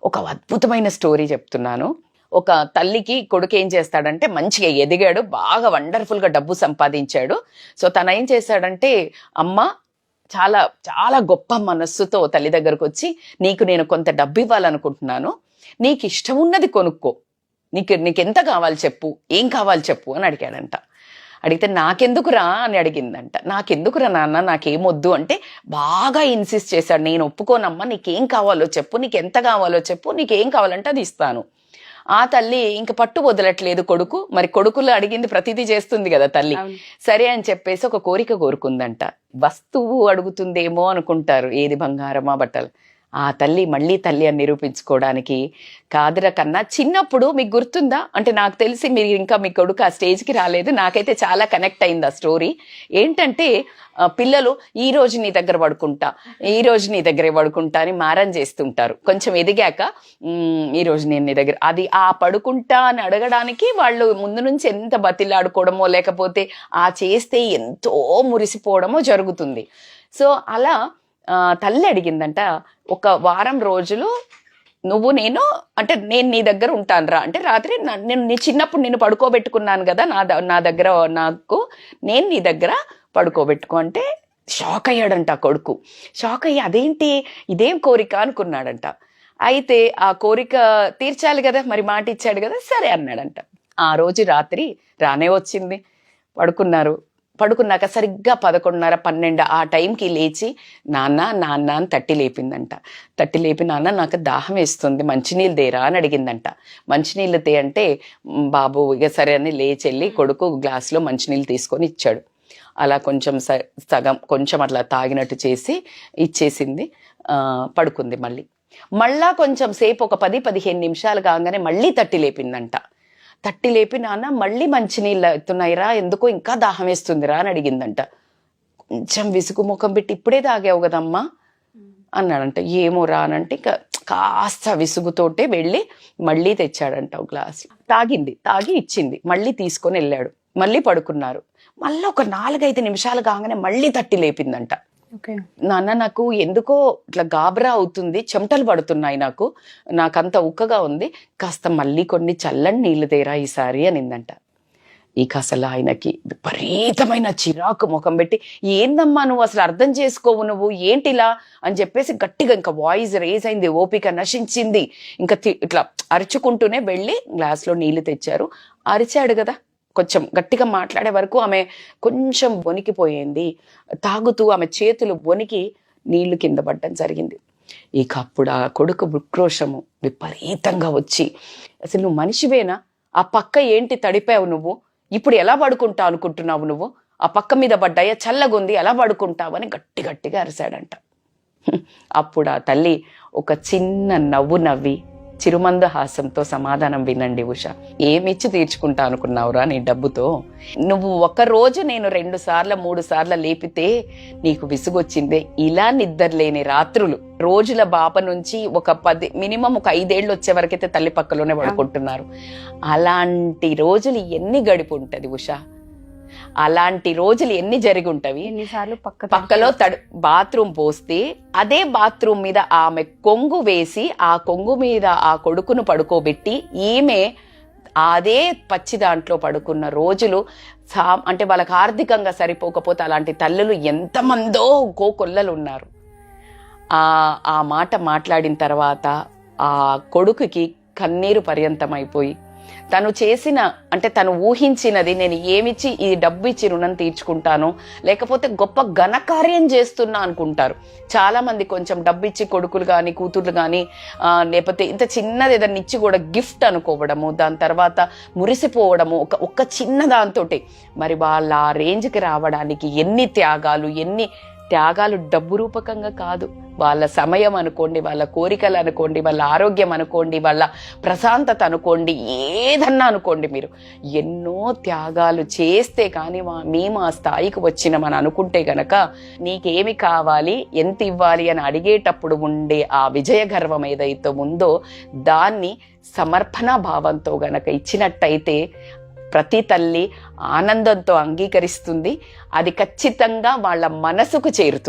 ఒక అద్భుతమైన స్టోరీ చెప్తున్నాను. ఒక తల్లికి కొడుకు ఏం చేస్తాడంటే మంచిగా ఎదిగాడు, బాగా వండర్ఫుల్గా డబ్బు సంపాదించాడు. సో తను ఏం చేశాడంటే, అమ్మ చాలా చాలా గొప్ప మనస్సుతో తల్లి దగ్గరకు వచ్చి, నీకు నేను కొంత డబ్బు ఇవ్వాలనుకుంటున్నాను, నీకు ఇష్టం ఉన్నది కొనుక్కో, నీకెంత కావాలి చెప్పు, ఏం కావాలి చెప్పు అని అడిగాడంట. అడిగితే నాకెందుకురా అని అడిగిందంట. నాకెందుకురా నాన్న, నాకేమొద్దు అంటే బాగా ఇన్సిస్ట్ చేశాడు. నేను ఒప్పుకోనమ్మా, నీకేం కావాలో చెప్పు, నీకు ఎంత కావాలో చెప్పు, నీకేం కావాలంటే అది ఇస్తాను. ఆ తల్లి ఇంక పట్టు వదలట్లేదు కొడుకు. మరి కొడుకులు అడిగింది ప్రతిదీ చేస్తుంది కదా తల్లి. సరే అని చెప్పేసి ఒక కోరిక కోరుకుందంట. వస్తువు అడుగుతుందేమో అనుకుంటారు, ఏది బంగారమా బట్టలు. ఆ తల్లి మళ్ళీ తల్లి అని నిరూపించుకోవడానికి, కాదురా కన్నా చిన్నప్పుడు మీకు గుర్తుందా అంటే, నాకు తెలిసి మీరు ఇంకా మీ కొడుకు ఆ స్టేజ్కి రాలేదు, నాకైతే చాలా కనెక్ట్ అయింది ఆ స్టోరీ. ఏంటంటే పిల్లలు ఈ రోజు నీ దగ్గర పడుకుంటా, ఈ రోజు నీ దగ్గరే పడుకుంటా అని మారం చేస్తుంటారు. కొంచెం ఎదిగాక ఈ రోజు నేను నీ దగ్గర, అది ఆ పడుకుంటా అని అడగడానికి వాళ్ళు ముందు నుంచి ఎంత బతిలాడుకోవడమో లేకపోతే ఆ చేస్తే ఎంతో మురిసిపోవడమో జరుగుతుంది. సో అలా తల్లి అడిగిందంట, ఒక వారం రోజులు నువ్వు నేను అంటే నేను నీ దగ్గర ఉంటాను రా అంటే, రాత్రి నేను చిన్నప్పుడు నిన్ను పడుకోబెట్టుకున్నాను కదా నా దగ్గర, నాకు నేను నీ దగ్గర పడుకోబెట్టుకో అంటే షాక్ అయ్యాడంట కొడుకు. షాక్ అయ్యి అదేంటి ఇదేం కోరిక అనుకున్నాడంట. అయితే ఆ కోరిక తీర్చాలి కదా, మరి మాట ఇచ్చాడు కదా, సరే అన్నాడంట. ఆ రోజు రాత్రి రానే వచ్చింది. పడుకున్నాక సరిగ్గా 11:30, 12 ఆ టైంకి లేచి నాన్న నాన్న అని తట్టి లేపిందంట. తట్టి లేపి, నాన్న నాకు దాహం వేస్తుంది, మంచినీళ్ళు తేరా అని అడిగిందంట. మంచినీళ్ళు తే అంటే బాబు ఇక సరే అని లేచెళ్ళి కొడుకు గ్లాసులో మంచినీళ్ళు తీసుకొని ఇచ్చాడు. అలా కొంచెం సగం కొంచెం అట్లా తాగినట్టు చేసి ఇచ్చేసింది. పడుకుంది. మళ్ళా కొంచెం సేపు ఒక 10-15 నిమిషాలు కాగానే మళ్ళీ తట్టి లేపిందంట. తట్టి లేపి, నాన్న మళ్ళీ మంచినీళ్ళు అవుతున్నాయిరా, ఎందుకో ఇంకా దాహం వేస్తుందిరా అని అడిగిందంట. కొంచెం విసుగు ముఖం పెట్టి, ఇప్పుడే తాగావు కదమ్మా అన్నాడంట. ఏమో రానంటే ఇంకా కాస్త విసుగుతోటే వెళ్ళి మళ్ళీ తెచ్చాడంట ఒక గ్లాస్. తాగి ఇచ్చింది. మళ్ళీ తీసుకొని వెళ్ళాడు. మళ్ళీ పడుకున్నారు. మళ్ళీ ఒక 4-5 నిమిషాలు కాగానే మళ్ళీ తట్టి లేపిందంట. నాన్న నాకు ఎందుకో ఇట్లా గాబరా అవుతుంది, చెమటలు పడుతున్నాయి, నాకంత ఉక్కగా ఉంది, కాస్త మళ్ళీ కొన్ని చల్లని నీళ్లు తేరా ఈసారి అనిందంట. ఇక అసలు ఆయనకి విపరీతమైన చిరాకు ముఖం పెట్టి, ఏందమ్మా నువ్వు అసలు అర్థం చేసుకోవు, నువ్వు ఏంటిలా అని చెప్పేసి గట్టిగా ఇంకా వాయిస్ రేజ్ అయింది, ఓపిక నశించింది. ఇంకా ఇట్లా అరుచుకుంటూనే వెళ్ళి గ్లాస్లో నీళ్లు తెచ్చారు. అరిచాడు కదా, కొంచెం గట్టిగా మాట్లాడే వరకు ఆమె కొంచెం వణికిపోయింది. తాగుతూ ఆమె చేతులు వణికి నీళ్లు కింద పడ్డం జరిగింది. ఇక అప్పుడు ఆ కొడుకు ఉక్రోషము విపరీతంగా వచ్చి, అసలు నువ్వు మనిషివేనా, ఆ పక్క ఏంటి తడిపావు నువ్వు, ఇప్పుడు ఎలా పడుకుంటావు అనుకుంటున్నావు నువ్వు, ఆ పక్క మీద పడ్డాయా, చల్లగుంది, ఎలా పడుకుంటావు అని గట్టిగా అరిశాడంట. అప్పుడు ఆ తల్లి ఒక చిన్న నవ్వు నవ్వి చిరుమంద హాసంతో సమాధానం, వినండి ఉష, ఏమిచ్చి తీర్చుకుంటా అనుకున్నావురా నీ డబ్బుతో, నువ్వు ఒకరోజు నేను 2 సార్లు 3 సార్లు లేపితే నీకు విసుగొచ్చిందే, ఇలా నిద్రలేని రాత్రులు రోజుల బాప నుంచి మినిమం ఒక 5 ఏళ్ళు వచ్చే వరకైతే తల్లి పక్కలోనే పడుకుంటున్నారు. అలాంటి రోజులు ఎన్ని గడిపి ఉంటది ఉష, అలాంటి రోజులు ఎన్ని జరిగి ఉంటవి. పక్కలో బాత్రూమ్ పోస్తే అదే బాత్రూమ్ మీద ఆమె కొంగు వేసి ఆ కొంగు మీద ఆ కొడుకును పడుకోబెట్టి ఈమె అదే పచ్చి దాంట్లో పడుకున్న రోజులు అంటే వాళ్ళకి ఆర్థికంగా సరిపోకపోతే అలాంటి తల్లులు ఎంతమందో కోకొల్లలు ఉన్నారు. ఆ మాట మాట్లాడిన తర్వాత ఆ కొడుకుకి కన్నీరు పర్యంతమైపోయి, తను చేసిన అంటే తను ఊహించినది, నేను ఏమిచ్చి ఈ డబ్బు ఇచ్చి రుణం తీర్చుకుంటాను, లేకపోతే గొప్ప ఘనకార్యం చేస్తున్నా అనుకుంటారు చాలా మంది. కొంచెం డబ్బు ఇచ్చి కొడుకులు కానీ కూతుర్లు కానీ లేకపోతే ఇంత చిన్నది ఏదైనా ఇచ్చి కూడా గిఫ్ట్ అనుకోవడము, దాని తర్వాత మురిసిపోవడము ఒక్క చిన్న దాంతో. మరి వాళ్ళ ఆ రేంజ్కి రావడానికి ఎన్ని త్యాగాలు డబ్బు రూపకంగా కాదు, వాళ్ళ సమయం అనుకోండి, వాళ్ళ కోరికలు అనుకోండి, వాళ్ళ ఆరోగ్యం అనుకోండి, వాళ్ళ ప్రశాంతత అనుకోండి, ఏదన్నా అనుకోండి, మీరు ఎన్నో త్యాగాలు చేస్తే కానీ మేము ఆ స్థాయికి వచ్చినామని అనుకుంటే గనక, నీకేమి కావాలి, ఎంత ఇవ్వాలి అని అడిగేటప్పుడు ఉండే ఆ విజయ గర్వం ఏదైతే ఉందో దాన్ని సమర్పణ భావంతో గనక ఇచ్చినట్టయితే ప్రతి తల్లి ఆనందంతో అంగీకరిస్తుంది. అది ఖచ్చితంగా వాళ్ళ మనసుకు చేరుతుంది.